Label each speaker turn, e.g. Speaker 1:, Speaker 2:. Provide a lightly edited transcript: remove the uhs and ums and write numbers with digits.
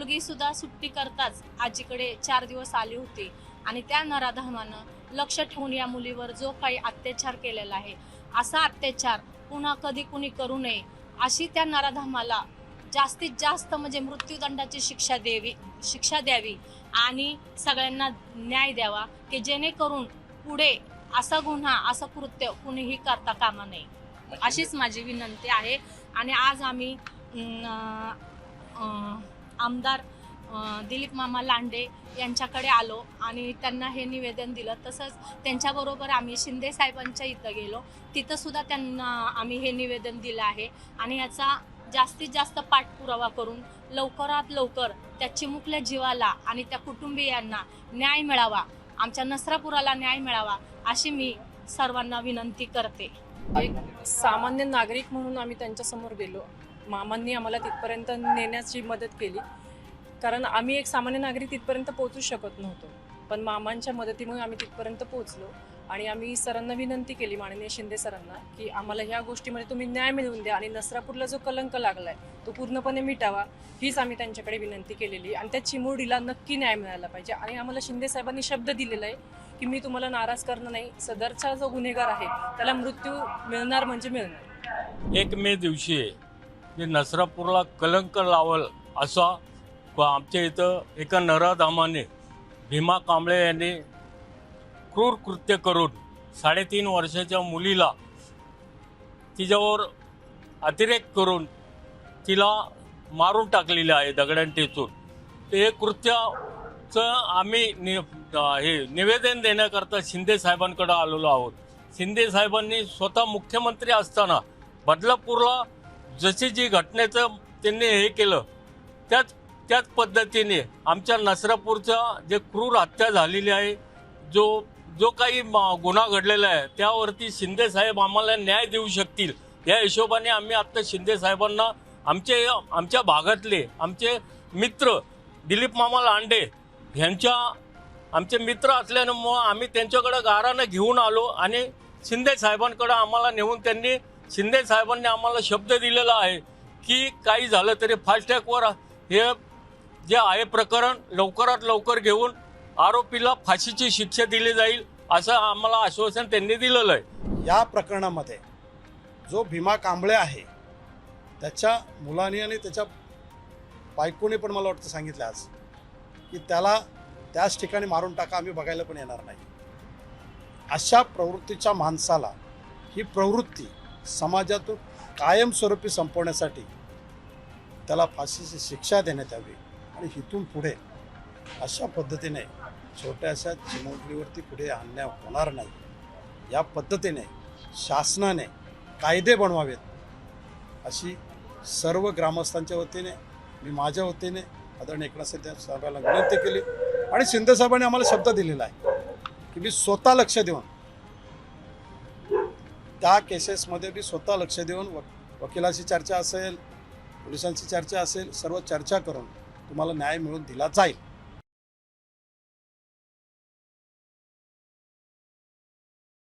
Speaker 1: मुलगी सुद्धा सुट्टी करताच आजीकडे 4 दिवस आली होती आणि त्या नराधमानं लक्ष ठेवून या मुलीवर जो काही अत्याचार केलेला आहे, असा अत्याचार पुन्हा कधी कुणी करू नये अशी त्या नराधमाला जास्तीत जास्त म्हणजे मृत्यूदंडाची शिक्षा द्यावी आणि सगळ्यांना न्याय द्यावा की जेणेकरून पुढे असा गुन्हा असं कृत्य कुणीही करता कामा नये अशीच माझी विनंती आहे। आणि आज आम्ही आमदार दिलीप मामा लांडे यांच्याकडे आलो आणि त्यांना हे निवेदन दिलं। तसंच त्यांच्याबरोबर आम्ही शिंदे साहेबांच्या इथं गेलो, तिथं सुद्धा त्यांना आम्ही हे निवेदन दिलं आहे आणि याचा जास्तीत जास्त पाठपुरावा करून लवकरात लवकर त्या चिमुकल्या जीवाला आणि त्या कुटुंबियांना न्याय मिळावा, आमच्या नसरापुराला न्याय मिळावा अशी मी सर्वांना विनंती करते।
Speaker 2: एक सामान्य नागरिक म्हणून आम्ही त्यांच्यासमोर गेलो। मामांनी आम्हाला तिथपर्यंत नेण्याची मदत केली, कारण आम्ही एक सामान्य नागरिक तिथपर्यंत पोहोचू शकत नव्हतो, पण मामांच्या मदतीमुळे आम्ही तिथपर्यंत पोहोचलो। आणि आम्ही सरांना विनंती केली, माननीय शिंदे सरांना, की आम्हाला ह्या गोष्टीमध्ये तुम्ही न्याय मिळवून द्या आणि नसरापूरला जो कलंक लागलाय तो पूर्णपणे मिटावा, हीच आम्ही त्यांच्याकडे विनंती केलेली। आणि त्या चिमुरडीला नक्की न्याय मिळाला पाहिजे। आणि आम्हाला शिंदे साहेबांनी शब्द दिलेला आहे की मी तुम्हाला नाराज करणार नाही, सदरचा जो गुन्हेगार आहे त्याला मृत्यू मिळणार म्हणजे मिळणार।
Speaker 3: 1 मे दिवशी जे नसरापूरला कलंक लावल असा आमच्या इथं एका नराधमाने भीमा कांबळे यांनी क्रूर कृत्य करून 3.5 वर्षाच्या मुलीला तिच्यावर अतिरेक करून तिला मारून टाकलेले आहे दगडाने टेचून। ते कृत्याचं आम्ही निवेदन देण्याकरता शिंदे साहेबांकडे आलेलो आहोत। शिंदे साहेबांनी स्वतः मुख्यमंत्री असताना बदलापूरला जशी जी घटनेचं त्यांनी हे केलं त्याच पद्धतीने आमच्या नसरापूरचा जे क्रूर हत्या झालेली आहे, जो काही गुन्हा घडलेला आहे त्यावरती शिंदे साहेब आम्हाला न्याय देऊ शकतील या हिशोबाने आम्ही आता शिंदे साहेबांना आमच्या भागातले आमचे मित्र दिलीप मामा लांडे यांच्या आमचे मित्र असल्यामुळं आम्ही त्यांच्याकडे गारानं घेऊन आलो आणि शिंदे साहेबांकडे आम्हाला नेऊन शिंदे साहेबांनी आम्हाला शब्द दिलेला आहे की काही झालं तरी फास्ट ट्रॅकवर हे जे आहे प्रकरण लवकरात लवकर घेऊन आरोपीला फाशीची शिक्षा दिली जाईल असं आम्हाला आश्वासन त्यांनी दिलेलं आहे।
Speaker 4: या प्रकरणामध्ये जो भीमा कांबळे आहे त्याच्या मुलाने आणि त्याच्या बायकोने पण मला वाटतं सांगितलं आज की त्याला त्याच ठिकाणी मारून टाका, आम्ही बघायला पण येणार नाही। अशा प्रवृत्तीच्या माणसाला ही प्रवृत्ती समाजातून कायमस्वरूपी संपवण्यासाठी त्याला फाशीची शिक्षा देण्यात यावी आणि इथून पुढे अशा पद्धतीने छोट्याशा चिमुकलीवरती पुढे अन्याय होणार नाही, या पद्धतीने शासनाने कायदे बनवावेत अशी सर्व ग्रामस्थांच्या वतीने मी माझ्या वतीने आदरणीय एकनाथ शिंदे साहेबांना विनंती केली। आणि शिंदे साहेबांनी आम्हाला शब्द दिलेला आहे की मी स्वतः लक्ष देऊन त्या केसेसमध्ये मी स्वतः लक्ष देऊन वकिलाशी चर्चा असेल, पोलिसांची चर्चा असेल, सर्व चर्चा करून तुम्हाला न्याय मिळवून दिला जाईल।